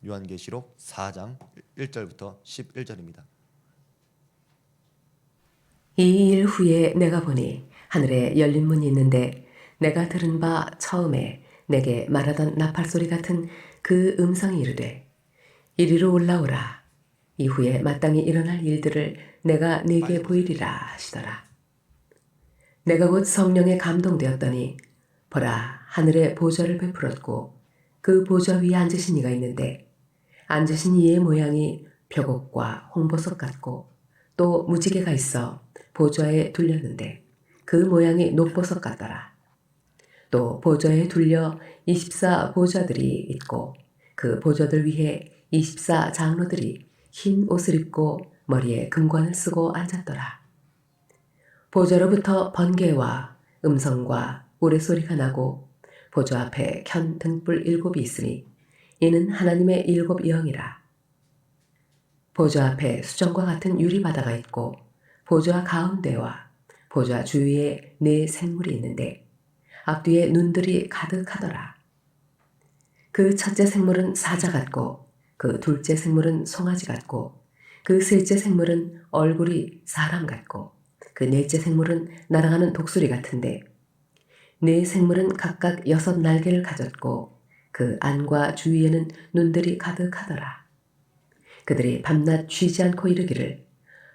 요한계시록 4장 1절부터 11절입니다. 이 일 후에 내가 보니 하늘에 열린 문이 있는데 내가 들은 바 처음에 내게 말하던 나팔 소리 같은 그 음성이 이르되 이리로 올라오라. 이후에 마땅히 일어날 일들을 내가 네게 보이리라 하시더라. 내가 곧 성령에 감동되었더니 보라, 하늘에 보좌를 베풀었고 그 보좌 위에 앉으신 이가 있는데 앉으신 이의 모양이 벽옥과 홍보석 같고 또 무지개가 있어 보좌에 둘렸는데 그 모양이 녹보석 같더라. 또 보좌에 둘려 24 보좌들이 있고 그 보좌들 위에 24 장로들이 흰 옷을 입고 머리에 금관을 쓰고 앉았더라. 보좌로부터 번개와 음성과 우레소리가 나고 보좌 앞에 켠 등불 7이 있으니 이는 하나님의 7 영이라. 보좌 앞에 수정과 같은 유리바다가 있고 보좌 가운데와 보좌 주위에 4 생물이 있는데 앞뒤에 눈들이 가득하더라. 그 첫째 생물은 사자 같고 그 둘째 생물은 송아지 같고 그 셋째 생물은 얼굴이 사람 같고 그 넷째 생물은 날아가는 독수리 같은데 4 생물은 각각 6 날개를 가졌고 그 안과 주위에는 눈들이 가득하더라. 그들이 밤낮 쉬지 않고 이르기를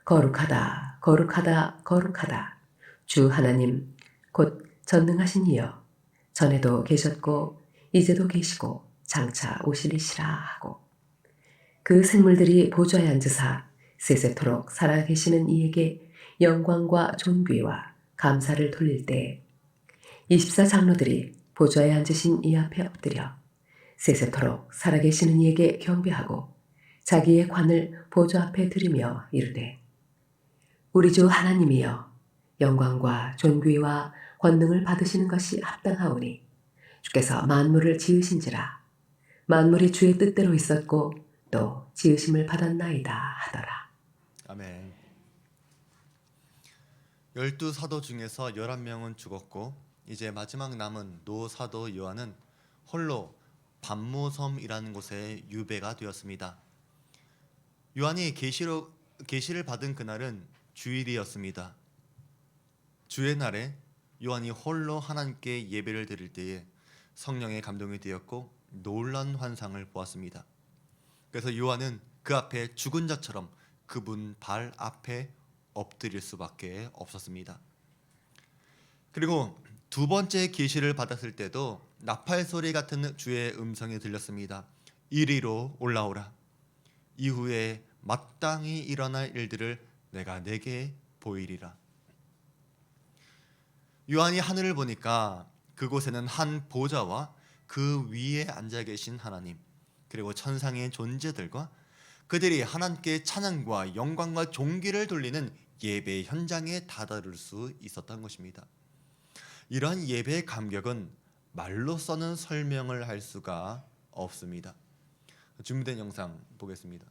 거룩하다 거룩하다 거룩하다 주 하나님 곧 전능하신 이여 전에도 계셨고 이제도 계시고 장차 오시리시라 하고 그 생물들이 보좌에 앉으사 세세토록 살아계시는 이에게 영광과 존귀와 감사를 돌릴 때 24 장로들이 보좌에 앉으신 이 앞에 엎드려 세세토록 살아계시는 이에게 경배하고 자기의 관을 보좌 앞에 들이며 이르되 우리 주 하나님이여 영광과 존귀와 권능을 받으시는 것이 합당하오니 주께서 만물을 지으신지라 만물이 주의 뜻대로 있었고 또 지으심을 받았나이다 하더라. 아멘. 12사도 중에서 11명은 죽었고 이제 마지막 남은 노사도 요한은 홀로 반모섬이라는 곳에 유배가 되었습니다. 요한이 계시를 받은 그날은 주일이었습니다. 주의 날에 요한이 홀로 하나님께 예배를 드릴 때에 성령의 감동이 되었고 놀라운 환상을 보았습니다. 그래서 요한은 그 앞에 죽은 자처럼 그분 발 앞에 엎드릴 수밖에 없었습니다. 그리고 두 번째 계시를 받았을 때도 나팔 소리 같은 주의 음성이 들렸습니다. 이리로 올라오라. 이후에 마땅히 일어날 일들을 내가 네게 보이리라. 요한이 하늘을 보니까 그곳에는 한 보좌와 그 위에 앉아 계신 하나님, 그리고 천상의 존재들과 그들이 하나님께 찬양과 영광과 존귀를 돌리는 예배 현장에 다다를 수 있었던 것입니다. 이러한 예배의 감격은 말로서는 설명을 할 수가 없습니다. 준비된 영상 보겠습니다.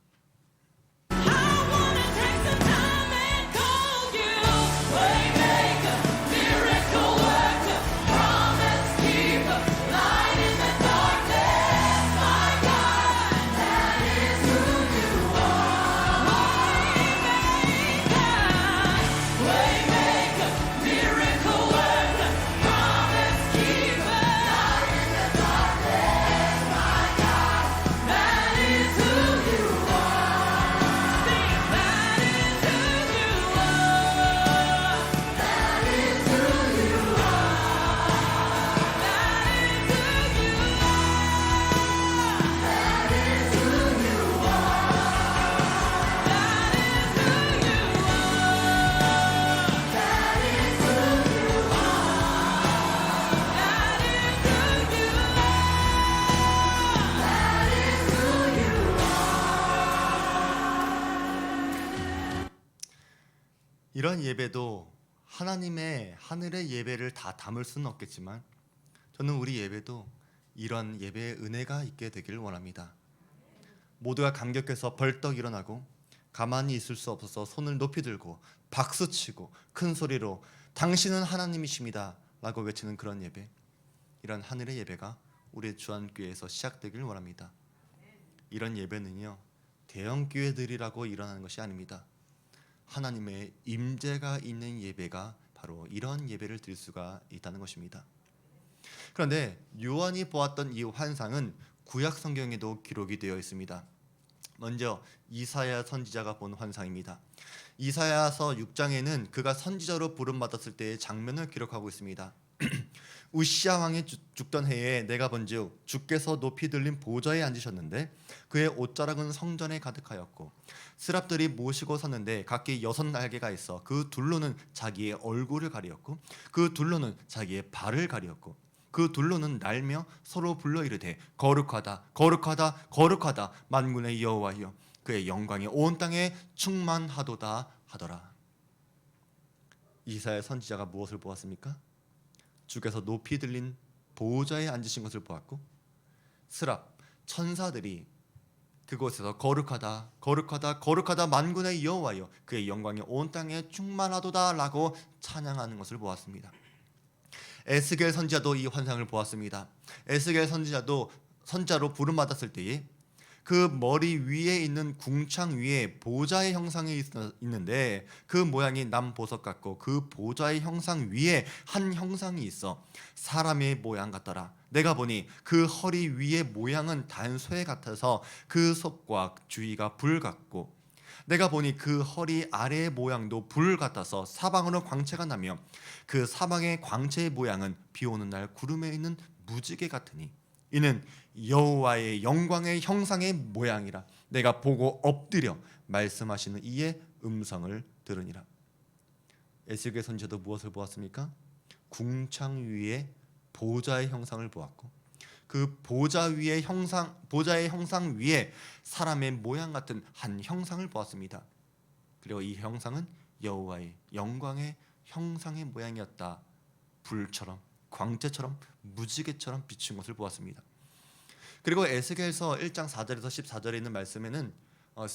이런 예배도 하나님의 하늘의 예배를 다 담을 수는 없겠지만 저는 우리 예배도 이런 예배의 은혜가 있게 되길 원합니다. 모두가 감격해서 벌떡 일어나고 가만히 있을 수 없어서 손을 높이 들고 박수치고 큰 소리로 당신은 하나님이십니다 라고 외치는 그런 예배, 이런 하늘의 예배가 우리의 주안교회에서 시작되길 원합니다. 이런 예배는요, 대형 교회들이라고 일어나는 것이 아닙니다. 하나님의 임재가 있는 예배가 바로 이런 예배를 드릴 수가 있다는 것입니다. 그런데 요한이 보았던 이 환상은 구약 성경에도 기록이 되어 있습니다. 먼저 이사야 선지자가 본 환상입니다. 이사야서 6장에는 그가 선지자로 부름받았을 때의 장면을 기록하고 있습니다. 우시야 왕이 죽던 해에 내가 본즉 주께서 높이 들린 보좌에 앉으셨는데 그의 옷자락은 성전에 가득하였고 스랍들이 모시고 섰는데 각기 6날개가 있어 그 둘로는 자기의 얼굴을 가리었고 그 둘로는 자기의 발을 가리었고 그 둘로는 날며 서로 불러 이르되 거룩하다 거룩하다 거룩하다 만군의 여호와여 그의 영광이 온 땅에 충만하도다 하더라. 이사야 선지자가 무엇을 보았습니까? 주께서 높이 들린 보좌에 앉으신 것을 보았고 스랍 천사들이 그곳에서 거룩하다 거룩하다 거룩하다 만군의 여호와여 그의 영광이 온 땅에 충만하도다라고 찬양하는 것을 보았습니다. 에스겔 선지자도 이 환상을 보았습니다. 에스겔 선지자도 선자로 부름받았을 때에 그 머리 위에 있는 궁창 위에 보좌의 형상이 있는데 그 모양이 남보석 같고 그 보좌의 형상 위에 한 형상이 있어 사람의 모양 같더라. 내가 보니 그 허리 위의 모양은 단소에 같아서 그 속과 주위가 불 같고 내가 보니 그 허리 아래의 모양도 불 같아서 사방으로 광채가 나며 그 사방의 광채의 모양은 비 오는 날 구름에 있는 무지개 같으니 이는 여호와의 영광의 형상의 모양이라. 내가 보고 엎드려 말씀하시는 이의 음성을 들으니라. 에스겔 선지자도 무엇을 보았습니까? 궁창 위에 보좌의 형상을 보았고 그 보좌의 형상 위에 사람의 모양 같은 한 형상을 보았습니다. 그리고 이 형상은 여호와의 영광의 형상의 모양이었다. 불처럼 광채처럼 무지개처럼 비춘 것을 보았습니다. 그리고 에스겔서 1장 4절에서 14절에 있는 말씀에는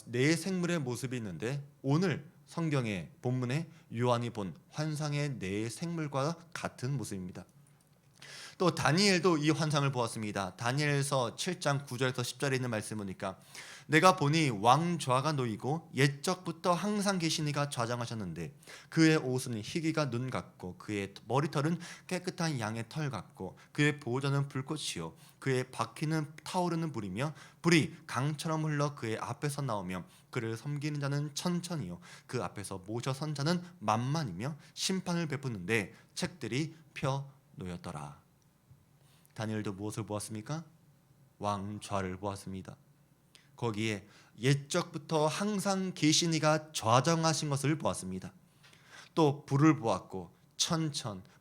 네 생물의 모습이 있는데 오늘 성경의 본문에 요한이 본 환상의 네 생물과 같은 모습입니다. 또 다니엘도 이 환상을 보았습니다. 다니엘서 7장 9절에서 10절에 있는 말씀 보니까 내가 보니 왕좌가 놓이고 옛적부터 항상 계신 이가 좌장하셨는데 그의 옷은 희기가 눈 같고 그의 머리털은 깨끗한 양의 털 같고 그의 보호자는 불꽃이요 그의 바퀴는 타오르는 불이며 불이 강처럼 흘러 그의 앞에서 나오며 그를 섬기는 자는 천천히요 그 앞에서 모셔 선 자는 만만이며 심판을 베푸는데 책들이 펴 놓였더라. 다니엘도 무엇을 보았습니까? 왕좌를 보았습니다. 거기에 옛적부터 항상 계신 이가 좌정하신 것을 보았습니다. 또 불을 보았고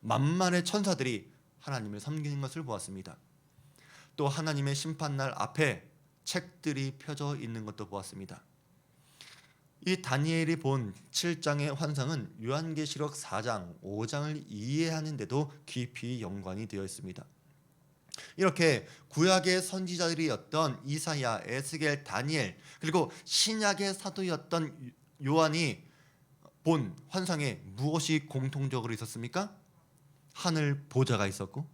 만만의 천사들이 하나님을 섬기는 것을 보았습니다. 또 하나님의 심판날 앞에 책들이 펴져 있는 것도 보았습니다. 이 다니엘이 본 7장의 환상은 요한계시록 4장, 5장을 이해하는데도 깊이 연관이 되어 있습니다. 이렇게 구약의 선지자들이었던 이사야, 에스겔, 다니엘 그리고 신약의 사도였던 요한이 본 환상에 무엇이 공통적으로 있었습니까? 하늘 보좌가 있었고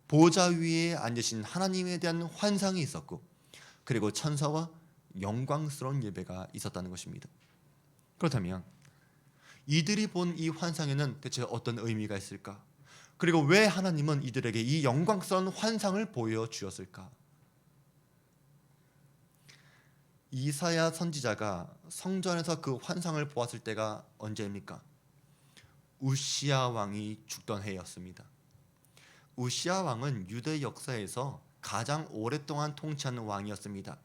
보좌 위에 앉으신 하나님에 대한 환상이 있었고 그리고 천사와 영광스러운 예배가 있었다는 것입니다. 그렇다면 이들이 본 이 환상에는 대체 어떤 의미가 있을까? 그리고 왜 하나님은 이들에게 이 영광스러운 환상을 보여주었을까? 이사야 선지자가 성전에서 그 환상을 보았을 때가 언제입니까? 우시야 왕이 죽던 해였습니다. 우시야 왕은 유대 역사에서 가장 오랫동안 통치하는 왕이었습니다.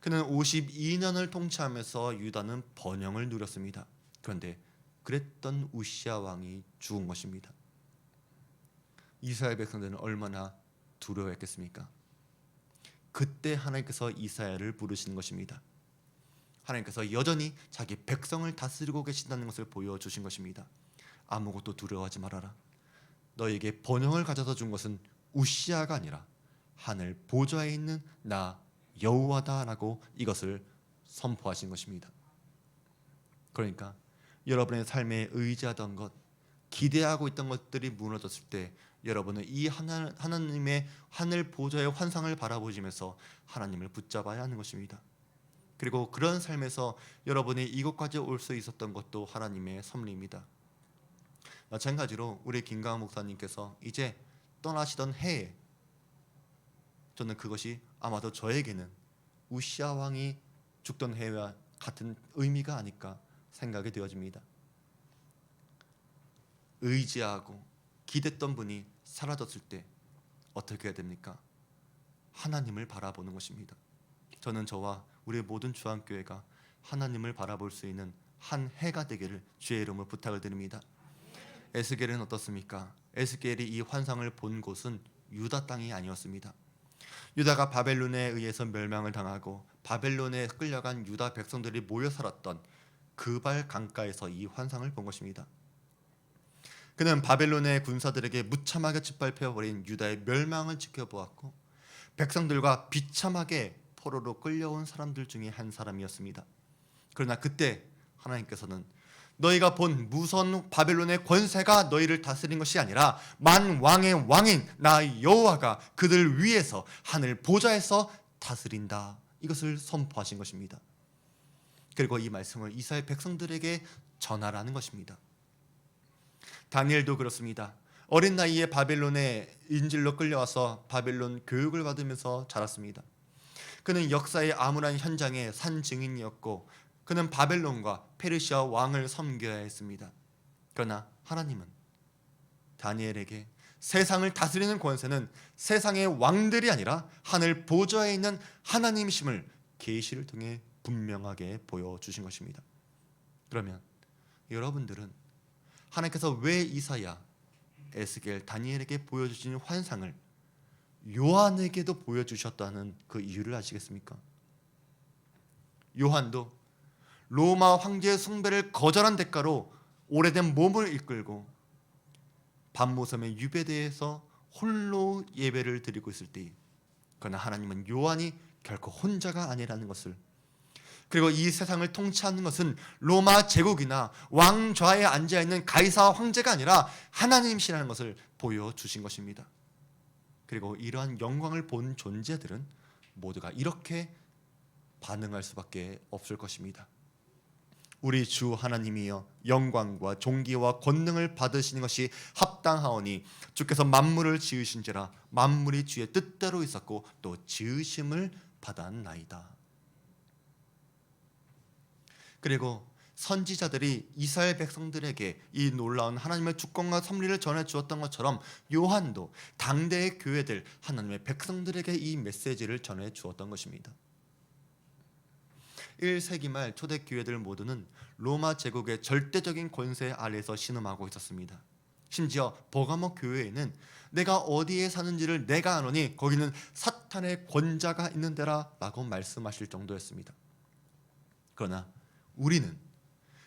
그는 52년을 통치하면서 유다는 번영을 누렸습니다. 그런데 그랬던 우시야 왕이 죽은 것입니다. 이스라엘 백성들은 얼마나 두려워했겠습니까? 그때 하나님께서 이사야를 부르시는 것입니다. 하나님께서 여전히 자기 백성을 다스리고 계신다는 것을 보여주신 것입니다. 아무것도 두려워하지 말아라. 너에게 번영을 가져다 준 것은 우시야가 아니라 하늘 보좌에 있는 나 여호와다라고 이것을 선포하신 것입니다. 그러니까 여러분의 삶에 의지하던 것, 기대하고 있던 것들이 무너졌을 때 여러분은 이 하나님의 하늘 보좌의 환상을 바라보시면서 하나님을 붙잡아야 하는 것입니다. 그리고 그런 삶에서 여러분이 이곳까지 올 수 있었던 것도 하나님의 섭리입니다. 마찬가지로 우리 김강원 목사님께서 이제 떠나시던 해에 저는 그것이 아마도 저에게는 우시아 왕이 죽던 해와 같은 의미가 아닐까 생각이 되어집니다. 의지하고 기댔던 분이 사라졌을 때 어떻게 해야 됩니까? 하나님을 바라보는 것입니다. 저는 저와 우리 모든 주안교회가 하나님을 바라볼 수 있는 한 해가 되기를 주의 이름으로 부탁을 드립니다. 에스겔은 어떻습니까? 에스겔이 이 환상을 본 곳은 유다 땅이 아니었습니다. 유다가 바벨론에 의해서 멸망을 당하고 바벨론에 끌려간 유다 백성들이 모여 살았던 그발 강가에서 이 환상을 본 것입니다. 그는 바벨론의 군사들에게 무참하게 짓밟혀버린 유다의 멸망을 지켜보았고 백성들과 비참하게 포로로 끌려온 사람들 중에 한 사람이었습니다. 그러나 그때 하나님께서는 너희가 본 무서운 바벨론의 권세가 너희를 다스린 것이 아니라 만왕의 왕인 나 여호와가 그들 위에서 하늘 보좌에서 다스린다. 이것을 선포하신 것입니다. 그리고 이 말씀을 이스라엘 백성들에게 전하라는 것입니다. 다니엘도 그렇습니다. 어린 나이에 바벨론의 인질로 끌려와서 바벨론 교육을 받으면서 자랐습니다. 그는 역사의 암울한 현장의 산 증인이었고 그는 바벨론과 페르시아 왕을 섬겨야 했습니다. 그러나 하나님은 다니엘에게 세상을 다스리는 권세는 세상의 왕들이 아니라 하늘 보좌에 있는 하나님이심을 계시를 통해 분명하게 보여주신 것입니다. 그러면 여러분들은 하나님께서 왜 이사야, 에스겔, 다니엘에게 보여주신 환상을 요한에게도 보여주셨다는 그 이유를 아시겠습니까? 요한도 로마 황제의 숭배를 거절한 대가로 오래된 몸을 이끌고 밤모섬의 유배대에서 홀로 예배를 드리고 있을 때, 그러나 하나님은 요한이 결코 혼자가 아니라는 것을, 그리고 이 세상을 통치하는 것은 로마 제국이나 왕좌에 앉아있는 가이사 황제가 아니라 하나님이시라는 것을 보여주신 것입니다. 그리고 이러한 영광을 본 존재들은 모두가 이렇게 반응할 수밖에 없을 것입니다. 우리 주 하나님이여 영광과 존귀와 권능을 받으시는 것이 합당하오니 주께서 만물을 지으신지라 만물이 주의 뜻대로 있었고 또 지으심을 받았나이다. 그리고 선지자들이 이스라엘 백성들에게 이 놀라운 하나님의 주권과 섭리를 전해 주었던 것처럼 요한도 당대의 교회들 하나님의 백성들에게 이 메시지를 전해 주었던 것입니다. 1세기 말 초대 교회들 모두는 로마 제국의 절대적인 권세 아래에서 신음하고 있었습니다. 심지어 버가모 교회에는 내가 어디에 사는지를 내가 아노니 거기는 사탄의 권자가 있는 데라 라고 말씀하실 정도였습니다. 그러나 우리는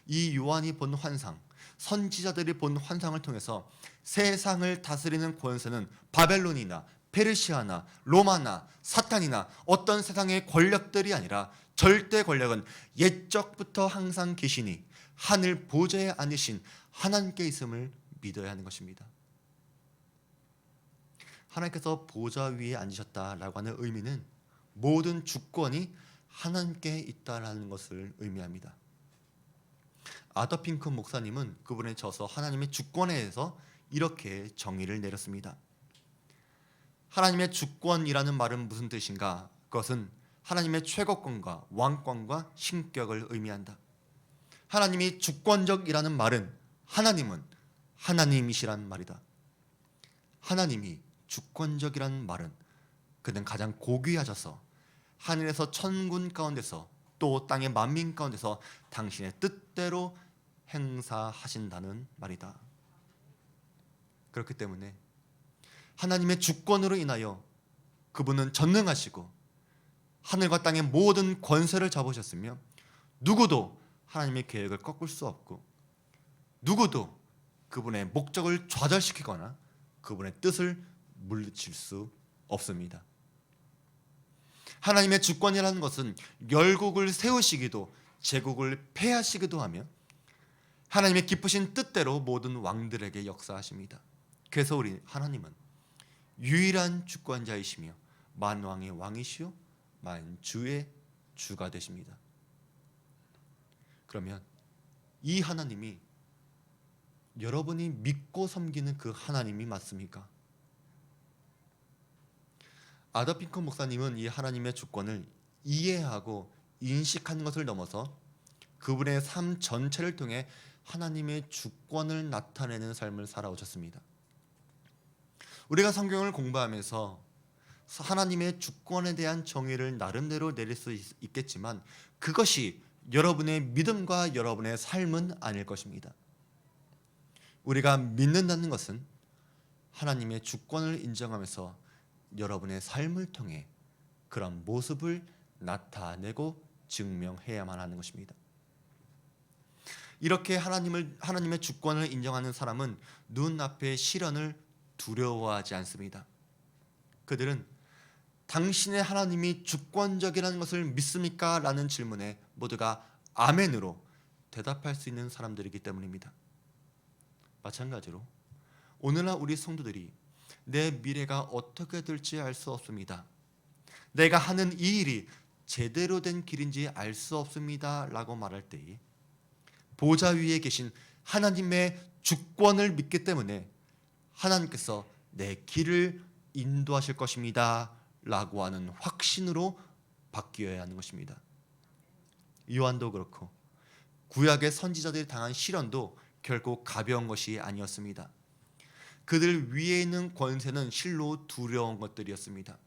이 요한이 본 환상, 선지자들이 본 환상을 통해서 세상을 다스리는 권세는 바벨론이나 페르시아나 로마나 사탄이나 어떤 세상의 권력들이 아니라 절대 권력은 옛적부터 항상 계시니 하늘 보좌에 앉으신 하나님께 있음을 믿어야 하는 것입니다. 하나님께서 보좌 위에 앉으셨다라고 하는 의미는 모든 주권이 하나님께 있다라는 것을 의미합니다. 아더 핑크 목사님은 그분의 저서 하나님의 주권에 대해서 이렇게 정의를 내렸습니다. 하나님의 주권이라는 말은 무슨 뜻인가? 그것은 하나님의 최고권과 왕권과 신격을 의미한다. 하나님이 주권적이라는 말은 하나님은 하나님이시란 말이다. 하나님이 주권적이라는 말은 그는 가장 고귀하셔서 하늘에서 천군 가운데서 또 땅의 만민 가운데서 당신의 뜻대로 행사하신다는 말이다. 그렇기 때문에 하나님의 주권으로 인하여 그분은 전능하시고 하늘과 땅의 모든 권세를 잡으셨으며 누구도 하나님의 계획을 꺾을 수 없고 누구도 그분의 목적을 좌절시키거나 그분의 뜻을 물리칠 수 없습니다. 하나님의 주권이라는 것은 열국을 세우시기도 제국을 폐하시기도 하며 하나님의 기쁘신 뜻대로 모든 왕들에게 역사하십니다. 그래서 우리 하나님은 유일한 주권자이시며 만왕의 왕이시요 만주의 주가 되십니다. 그러면 이 하나님이 여러분이 믿고 섬기는 그 하나님이 맞습니까? 아더 핑크 목사님은 이 하나님의 주권을 이해하고 인식하는 것을 넘어서 그분의 삶 전체를 통해 하나님의 주권을 나타내는 삶을 살아오셨습니다. 우리가 성경을 공부하면서 하나님의 주권에 대한 정의를 나름대로 내릴 수 있겠지만 그것이 여러분의 믿음과 여러분의 삶은 아닐 것입니다. 우리가 믿는다는 것은 하나님의 주권을 인정하면서 여러분의 삶을 통해 그런 모습을 나타내고 증명해야만 하는 것입니다. 이렇게 하나님의 주권을 인정하는 사람은 눈앞의 시련을 두려워하지 않습니다. 그들은 당신의 하나님이 주권적이라는 것을 믿습니까? 라는 질문에 모두가 아멘으로 대답할 수 있는 사람들이기 때문입니다. 마찬가지로 오늘날 우리 성도들이 내 미래가 어떻게 될지 알 수 없습니다. 내가 하는 이 일이 제대로 된 길인지 알 수 없습니다. 라고 말할 때에 보좌 위에 계신 하나님의 주권을 믿기 때문에 하나님께서 내 길을 인도하실 것입니다. 라고 하는 확신으로 바뀌어야 하는 것입니다. 요한도 그렇고 구약의 선지자들이 당한 시련도 결코 가벼운 것이 아니었습니다. 그들 위에 있는 권세는 실로 두려운 것들이었습니다.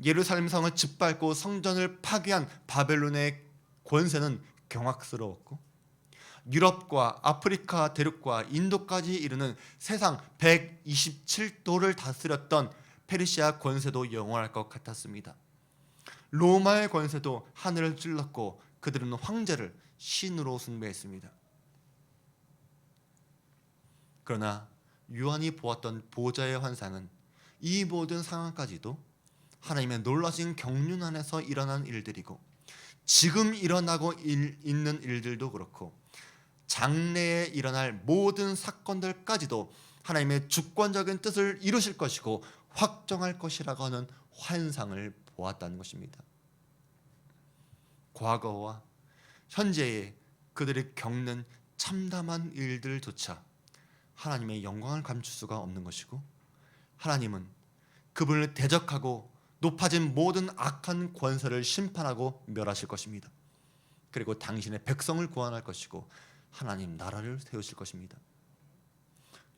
예루살렘 성을 짓밟고 성전을 파괴한 바벨론의 권세는 경악스러웠고 유럽과 아프리카 대륙과 인도까지 이르는 세상 127도를 다스렸던 페르시아 권세도 영원할 것 같았습니다. 로마의 권세도 하늘을 찔렀고 그들은 황제를 신으로 숭배했습니다. 그러나 요한이 보았던 보좌의 환상은 이 모든 상황까지도 하나님의 놀라신 경륜 안에서 일어난 일들이고 지금 일어나고 있는 일들도 그렇고 장래에 일어날 모든 사건들까지도 하나님의 주권적인 뜻을 이루실 것이고 확정할 것이라고 하는 환상을 보았다는 것입니다. 과거와 현재에 그들이 겪는 참담한 일들조차 하나님의 영광을 감출 수가 없는 것이고 하나님은 그분을 대적하고 높아진 모든 악한 권세를 심판하고 멸하실 것입니다. 그리고 당신의 백성을 구원할 것이고 하나님 나라를 세우실 것입니다.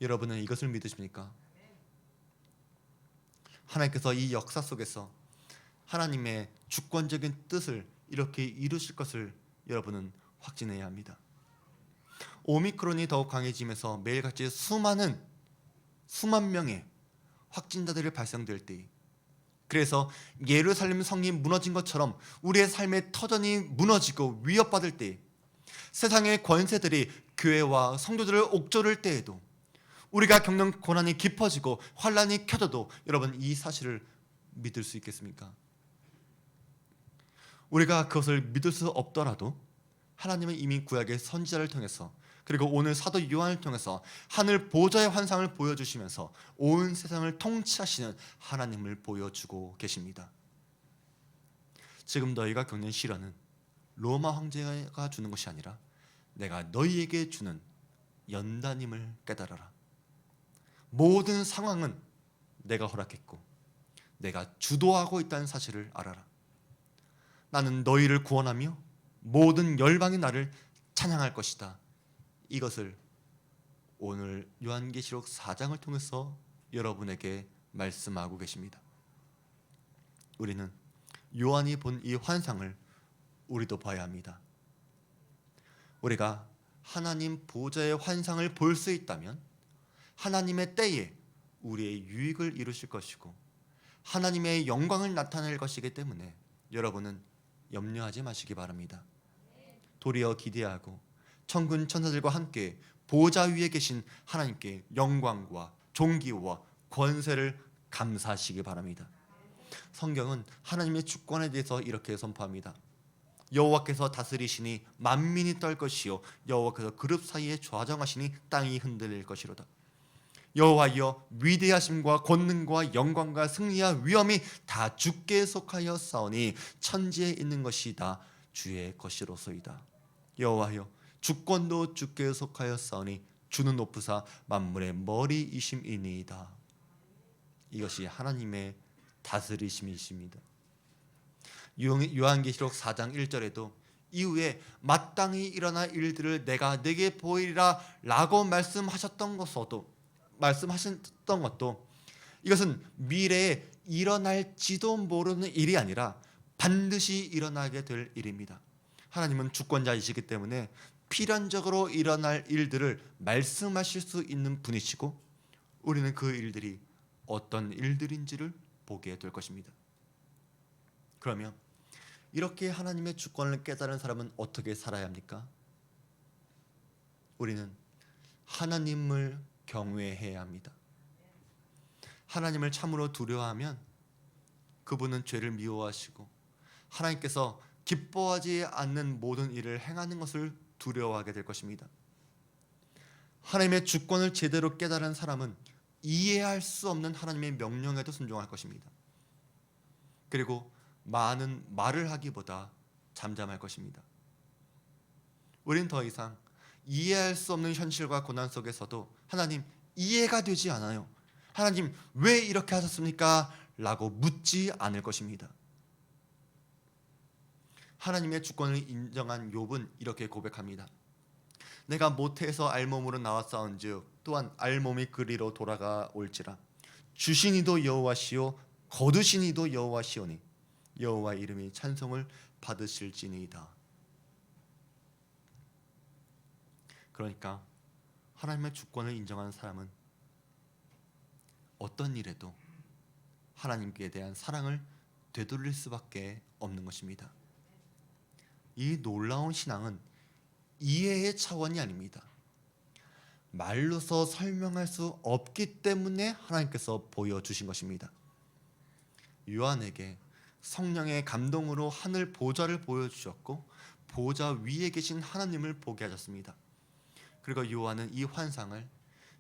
여러분은 이것을 믿으십니까? 하나님께서 이 역사 속에서 하나님의 주권적인 뜻을 이렇게 이루실 것을 여러분은 확신해야 합니다. 오미크론이 더욱 강해지면서 매일같이 수만 명의 확진자들이 발생될 때 그래서 예루살렘 성이 무너진 것처럼 우리의 삶의 터전이 무너지고 위협받을 때 세상의 권세들이 교회와 성도들을 옥졸을 때에도 우리가 겪는 고난이 깊어지고 환란이 켜져도 여러분 이 사실을 믿을 수 있겠습니까? 우리가 그것을 믿을 수 없더라도 하나님은 이미 구약의 선지자를 통해서 그리고 오늘 사도 요한을 통해서 하늘 보좌의 환상을 보여주시면서 온 세상을 통치하시는 하나님을 보여주고 계십니다. 지금 너희가 겪는 시련은 로마 황제가 주는 것이 아니라 내가 너희에게 주는 연단임을 깨달아라. 모든 상황은 내가 허락했고 내가 주도하고 있다는 사실을 알아라. 나는 너희를 구원하며 모든 열방이 나를 찬양할 것이다. 이것을 오늘 요한계시록 4장을 통해서 여러분에게 말씀하고 계십니다. 우리는 요한이 본 이 환상을 우리도 봐야 합니다. 우리가 하나님 보좌의 환상을 볼 수 있다면 하나님의 때에 우리의 유익을 이루실 것이고 하나님의 영광을 나타낼 것이기 때문에 여러분은 염려하지 마시기 바랍니다. 도리어 기대하고 천군 천사들과 함께 보좌 위에 계신 하나님께 영광과 존귀와 권세를 감사하시기 바랍니다. 성경은 하나님의 주권에 대해서 이렇게 선포합니다. 여호와께서 다스리시니 만민이 떨 것이요 여호와께서 그룹 사이에 좌정하시니 땅이 흔들릴 것이로다. 여호와여, 위대하심과 권능과 영광과 승리와 위엄이 다 주께 속하여 싸우니 천지에 있는 것이 다 주의 것이로소이다. 여호와여, 주권도 주께 속하여 싸우니 주는 높으사 만물의 머리이심이니이다. 이것이 하나님의 다스리심이십니다. 요한계시록 4장 1절에도 이후에 마땅히 일어날 일들을 내가 네게 보이리라 라고 말씀하셨던 것도 이것은 미래에 일어날지도 모르는 일이 아니라 반드시 일어나게 될 일입니다. 하나님은 주권자이시기 때문에 필연적으로 일어날 일들을 말씀하실 수 있는 분이시고 우리는 그 일들이 어떤 일들인지를 보게 될 것입니다. 그러면 이렇게 하나님의 주권을 깨달은 사람은 어떻게 살아야 합니까? 우리는 하나님을 경외해야 합니다. 하나님을 참으로 두려워하면 그분은 죄를 미워하시고 하나님께서 기뻐하지 않는 모든 일을 행하는 것을 두려워하게 될 것입니다. 하나님의 주권을 제대로 깨달은 사람은 이해할 수 없는 하나님의 명령에도 순종할 것입니다. 그리고 많은 말을 하기보다 잠잠할 것입니다. 우리는 더 이상 이해할 수 없는 현실과 고난 속에서도 하나님 이해가 되지 않아요, 하나님 왜 이렇게 하셨습니까? 라고 묻지 않을 것입니다. 하나님의 주권을 인정한 욥은 이렇게 고백합니다. 내가 모태에서 알몸으로 나왔사온즉 또한 알몸이 그리로 돌아가올지라. 주시니도 여호와시요 거두시니도 여호와시오니 여호와 이름이 찬송을 받으실지니이다. 그러니까 하나님의 주권을 인정한 사람은 어떤 일에도 하나님께 대한 사랑을 되돌릴 수밖에 없는 것입니다. 이 놀라운 신앙은 이해의 차원이 아닙니다. 말로서 설명할 수 없기 때문에 하나님께서 보여주신 것입니다. 요한에게 성령의 감동으로 하늘 보좌를 보여주셨고 보좌 위에 계신 하나님을 보게 하셨습니다. 그리고 요한은 이 환상을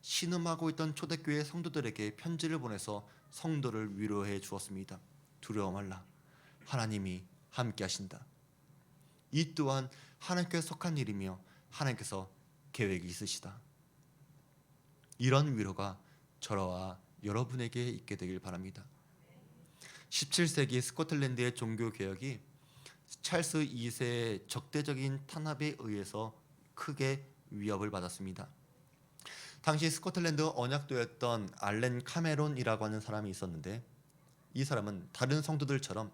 신음하고 있던 초대교회 성도들에게 편지를 보내서 성도를 위로해 주었습니다. 두려워 말라, 하나님이 함께 하신다. 이 또한 하나님께 속한 일이며 하나님께서 계획이 있으시다. 이런 위로가 저와 여러분에게 있게 되길 바랍니다. 17세기 스코틀랜드의 종교개혁이 찰스 2세의 적대적인 탄압에 의해서 크게 위협을 받았습니다. 당시 스코틀랜드 언약도였던 알렌 카메론이라고 하는 사람이 있었는데 이 사람은 다른 성도들처럼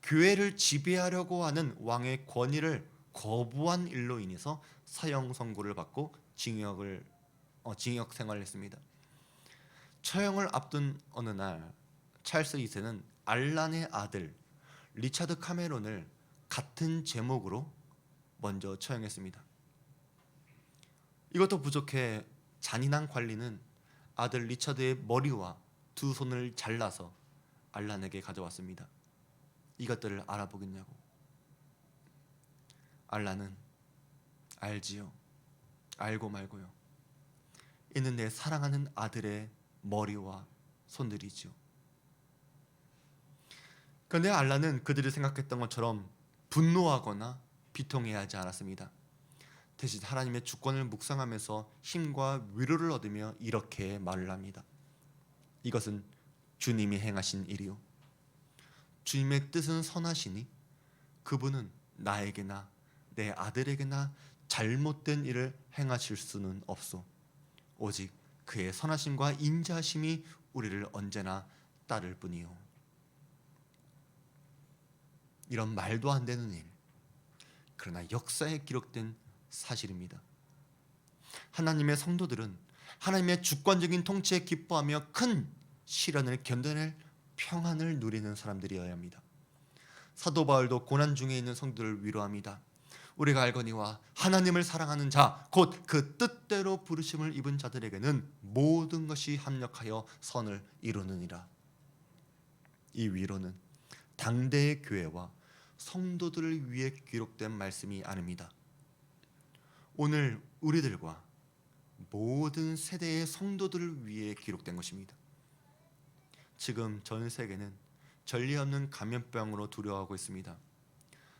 교회를 지배하려고 하는 왕의 권위를 거부한 일로 인해서 사형 선고를 받고 징역 생활을 했습니다. 처형을 앞둔 어느 날 찰스 2세는 알란의 아들 리차드 카메론을 같은 제목으로 먼저 처형했습니다. 이것도 부족해 잔인한 관리는 아들 리차드의 머리와 두 손을 잘라서 알란에게 가져왔습니다. 이것들을 알아보겠냐고. 알란은 알지요, 알고 말고요. 이는 내 사랑하는 아들의 머리와 손들이지요. 그런데 알란은 그들이 생각했던 것처럼 분노하거나 비통해야 하지 않았습니다. 대신 하나님의 주권을 묵상하면서 힘과 위로를 얻으며 이렇게 말을 합니다. 이것은 주님이 행하신 일이요, 주님의 뜻은 선하시니 그분은 나에게나 내 아들에게나 잘못된 일을 행하실 수는 없소. 오직 그의 선하심과 인자하심이 우리를 언제나 따를 뿐이요. 이런 말도 안 되는 일, 그러나 역사에 기록된 사실입니다. 하나님의 성도들은 하나님의 주권적인 통치에 기뻐하며 큰 시련을 견뎌낼 평안을 누리는 사람들이어야 합니다. 사도 바울도 고난 중에 있는 성도들을 위로합니다. 우리가 알거니와 하나님을 사랑하는 자 곧 그 뜻대로 부르심을 입은 자들에게는 모든 것이 합력하여 선을 이루느니라. 이 위로는 당대의 교회와 성도들을 위해 기록된 말씀이 아닙니다. 오늘 우리들과 모든 세대의 성도들을 위해 기록된 것입니다. 지금 전 세계는 전례 없는 감염병으로 두려워하고 있습니다.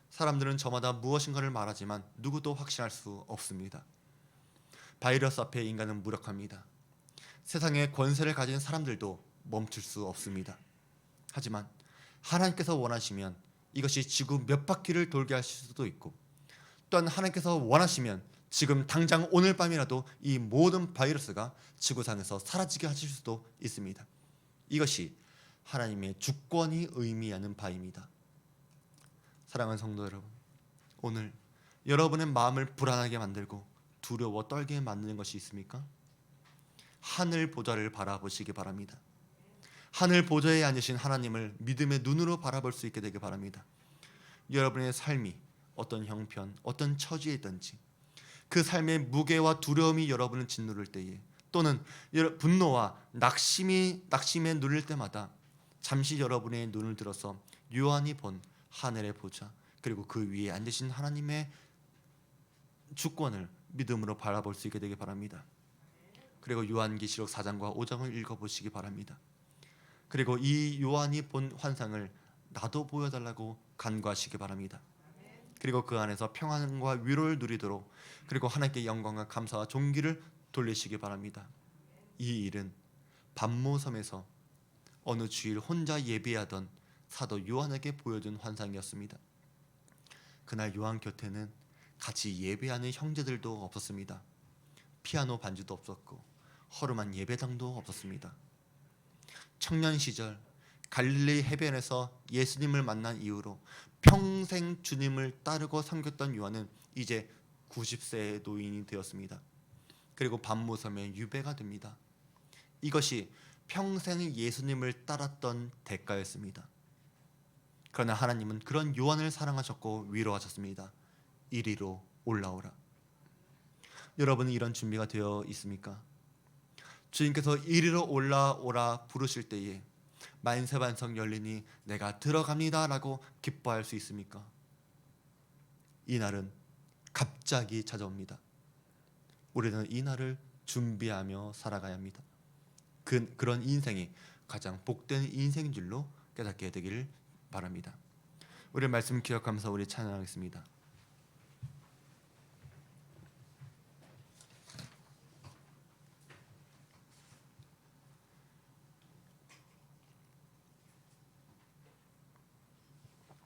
사람들은 저마다 무엇인가를 말하지만 누구도 확신할 수 없습니다. 바이러스 앞에 인간은 무력합니다. 세상의 권세를 가진 사람들도 멈출 수 없습니다. 하지만 하나님께서 원하시면 이것이 지구 몇 바퀴를 돌게 하실 수도 있고, 또한 하나님께서 원하시면 지금 당장 오늘 밤이라도 이 모든 바이러스가 지구상에서 사라지게 하실 수도 있습니다. 이것이 하나님의 주권이 의미하는 바입니다. 사랑하는 성도 여러분, 오늘 여러분의 마음을 불안하게 만들고 두려워 떨게 만드는 것이 있습니까? 하늘 보좌를 바라보시기 바랍니다. 하늘 보좌에 앉으신 하나님을 믿음의 눈으로 바라볼 수 있게 되길 바랍니다. 여러분의 삶이 어떤 형편, 어떤 처지에 있든지 그 삶의 무게와 두려움이 여러분을 짓누를 때에, 또는 분노와 낙심에 누릴 때마다 잠시 여러분의 눈을 들어서 요한이 본 하늘의 보좌, 그리고 그 위에 앉으신 하나님의 주권을 믿음으로 바라볼 수 있게 되길 바랍니다. 그리고 요한계시록 4장과 5장을 읽어보시기 바랍니다. 그리고 이 요한이 본 환상을 나도 보여달라고 간구하시기 바랍니다. 그리고 그 안에서 평안과 위로를 누리도록, 그리고 하나님께 영광과 감사와 존귀를 돌리시기 바랍니다. 이 일은 반모섬에서 어느 주일 혼자 예배하던 사도 요한에게 보여준 환상이었습니다. 그날 요한 곁에는 같이 예배하는 형제들도 없었습니다. 피아노 반주도 없었고 허름한 예배당도 없었습니다. 청년 시절 갈릴리 해변에서 예수님을 만난 이후로 평생 주님을 따르고 섬겼던 요한은 이제 90세의 노인이 되었습니다. 그리고 반모섬의 유배가 됩니다. 이것이 평생 예수님을 따랐던 대가였습니다. 그러나 하나님은 그런 요한을 사랑하셨고 위로하셨습니다. 이리로 올라오라. 여러분은 이런 준비가 되어 있습니까? 주님께서 이리로 올라오라 부르실 때에 만세반석 열리니 내가 들어갑니다 라고 기뻐할 수 있습니까? 이 날은 갑자기 찾아옵니다. 우리는 이 날을 준비하며 살아가야 합니다. 그런 인생이 가장 복된 인생인 줄로 깨닫게 되기를 바랍니다. 우리의 말씀 기억하면서 우리 찬양하겠습니다.